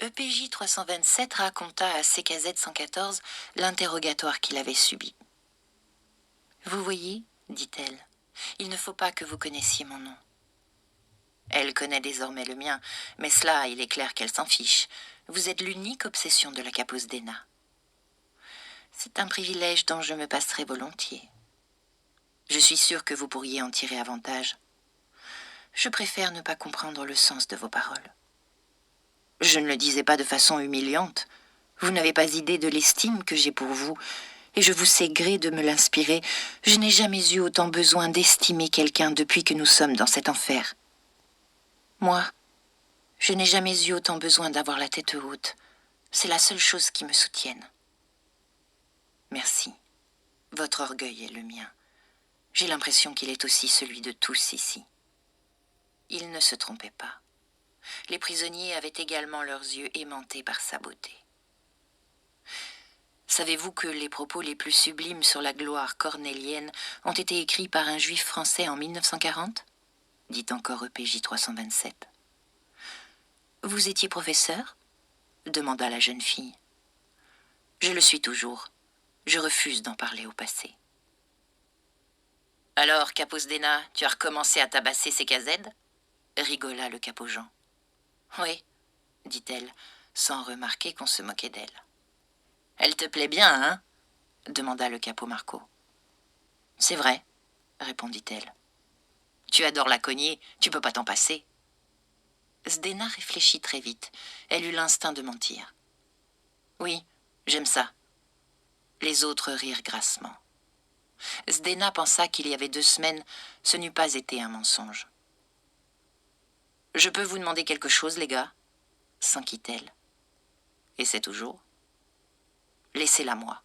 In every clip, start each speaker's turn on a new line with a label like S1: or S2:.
S1: EPJ 327 raconta à CKZ 114 l'interrogatoire qu'il avait subi. « Vous voyez, dit-elle, il ne faut pas que vous connaissiez mon nom. » Elle connaît désormais le mien, mais cela, il est clair qu'elle s'en fiche. Vous êtes l'unique obsession de la Capos Dena. C'est un privilège dont je me passerai volontiers. Je suis sûre que vous pourriez en tirer avantage. Je préfère ne pas comprendre le sens de vos paroles. Je ne le disais pas de façon humiliante. Vous n'avez pas idée de l'estime que j'ai pour vous, et je vous sais gré de me l'inspirer. Je n'ai jamais eu autant besoin d'estimer quelqu'un depuis que nous sommes dans cet enfer. Moi, je n'ai jamais eu autant besoin d'avoir la tête haute. C'est la seule chose qui me soutienne. Merci. Votre orgueil est le mien. J'ai l'impression qu'il est aussi celui de tous ici. Il ne se trompait pas. Les prisonniers avaient également leurs yeux aimantés par sa beauté. Savez-vous que les propos les plus sublimes sur la gloire cornélienne ont été écrits par un juif français en 1940 ? Dit encore EPJ 327. Vous étiez professeur ? Demanda la jeune fille. Je le suis toujours. Je refuse d'en parler au passé. Alors, Capos Dena, tu as recommencé à tabasser CKZ ? Rigola le capot Jean. Oui, dit-elle, sans remarquer qu'on se moquait d'elle. Elle te plaît bien, hein ? Demanda le capot Marco. C'est vrai, répondit-elle. Tu adores la cogner, tu peux pas t'en passer. Zdena réfléchit très vite. Elle eut l'instinct de mentir. Oui, j'aime ça. Les autres rirent grassement. Zdena pensa qu'il y avait 2 semaines, ce n'eût pas été un mensonge. Je peux vous demander quelque chose, les gars ? S'enquit-elle. Et c'est toujours ? Laissez-la moi.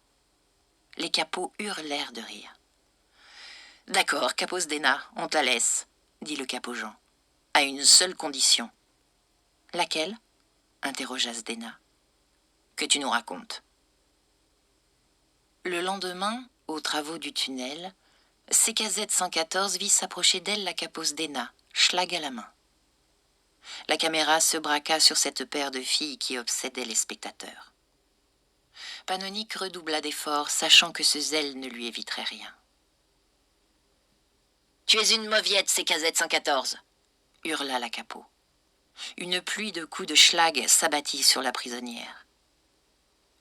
S1: Les capots hurlèrent de rire. D'accord, Capos Dena, on te laisse, dit le capot Jean, à une seule condition. Laquelle ? Interrogea Zdena. Que tu nous racontes. Le lendemain, aux travaux du tunnel, CKZ 114 vit s'approcher d'elle la Capos Dena, schlag à la main. La caméra se braqua sur cette paire de filles qui obsédait les spectateurs. Panonique redoubla d'efforts, sachant que ce zèle ne lui éviterait rien. « Tu es une mauviette, CKZ 114 !» hurla la capot. Une pluie de coups de schlag s'abattit sur la prisonnière.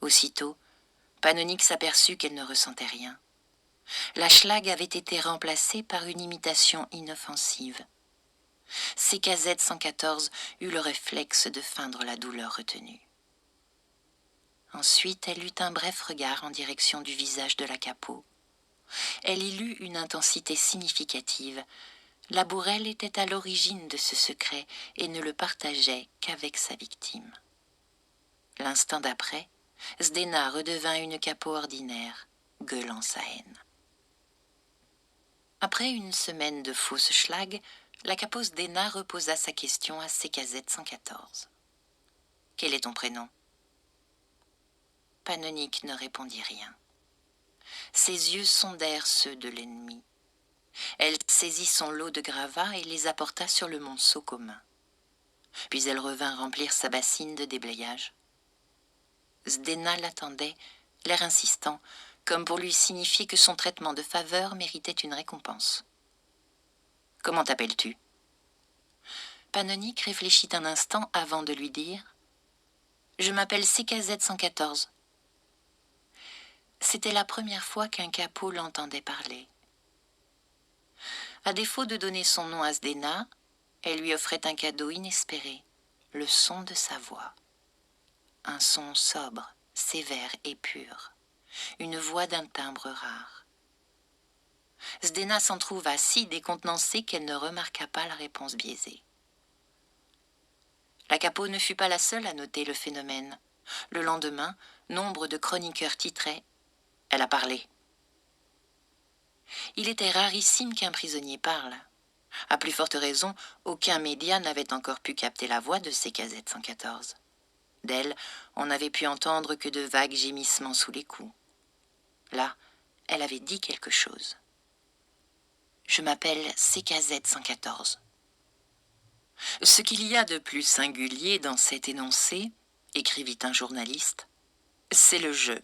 S1: Aussitôt, Panonique s'aperçut qu'elle ne ressentait rien. La schlag avait été remplacée par une imitation inoffensive. CKZ 114 eut le réflexe de feindre la douleur retenue. Ensuite, elle eut un bref regard en direction du visage de la capot. Elle y lut une intensité significative. La bourrelle était à l'origine de ce secret et ne le partageait qu'avec sa victime. L'instant d'après, Zdena redevint une capot ordinaire, gueulant sa haine. Après une semaine de fausses schlag, la capot Zdena reposa sa question à CKZ 114. « Quel est ton prénom ?» Panonique ne répondit rien. Ses yeux sondèrent ceux de l'ennemi. Elle saisit son lot de gravats et les apporta sur le monceau commun. Puis elle revint remplir sa bassine de déblayage. Zdena l'attendait, l'air insistant, comme pour lui signifier que son traitement de faveur méritait une récompense. « Comment t'appelles-tu » Panonique réfléchit un instant avant de lui dire « Je m'appelle CKZ 114 ». C'était la première fois qu'un capot l'entendait parler. À défaut de donner son nom à Zdena, elle lui offrait un cadeau inespéré, le son de sa voix. Un son sobre, sévère et pur, une voix d'un timbre rare. Zdena s'en trouva si décontenancée qu'elle ne remarqua pas la réponse biaisée. La capot ne fut pas la seule à noter le phénomène. Le lendemain, nombre de chroniqueurs titraient « Elle a parlé ». Il était rarissime qu'un prisonnier parle. À plus forte raison, aucun média n'avait encore pu capter la voix de CKZ 114. D'elle, on n'avait pu entendre que de vagues gémissements sous les coups. Là, elle avait dit quelque chose. « Je m'appelle CKZ 114 ». Ce qu'il y a de plus singulier dans cet énoncé écrivit un journaliste, c'est le jeu.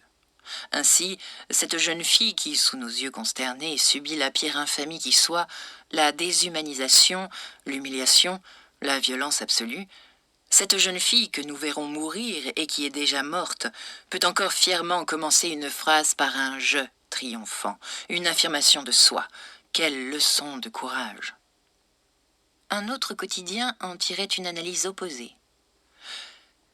S1: Ainsi, cette jeune fille qui, sous nos yeux consternés, subit la pire infamie qui soit, la déshumanisation, l'humiliation, la violence absolue, cette jeune fille que nous verrons mourir et qui est déjà morte, peut encore fièrement commencer une phrase par un « je » triomphant, une affirmation de soi. Quelle leçon de courage! Un autre quotidien en tirait une analyse opposée.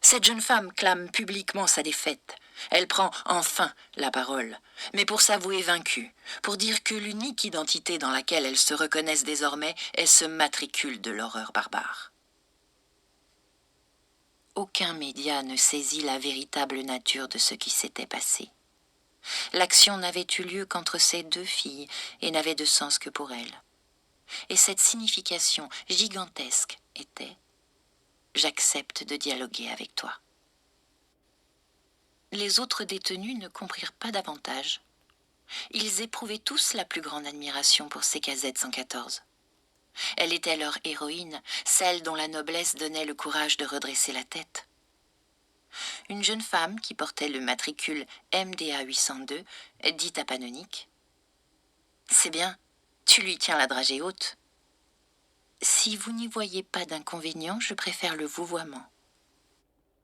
S1: Cette jeune femme clame publiquement sa défaite. Elle prend enfin la parole, mais pour s'avouer vaincue, pour dire que l'unique identité dans laquelle elle se reconnaisse désormais est ce matricule de l'horreur barbare. Aucun média ne saisit la véritable nature de ce qui s'était passé. L'action n'avait eu lieu qu'entre ces deux filles et n'avait de sens que pour elles. Et cette signification gigantesque était « J'accepte de dialoguer avec toi ». Les autres détenus ne comprirent pas davantage. Ils éprouvaient tous la plus grande admiration pour CKZ 114. Elle était leur héroïne, celle dont la noblesse donnait le courage de redresser la tête. Une jeune femme qui portait le matricule MDA 802 dit à Panonique « C'est bien, tu lui tiens la dragée haute. Si vous n'y voyez pas d'inconvénient, je préfère le vouvoiement.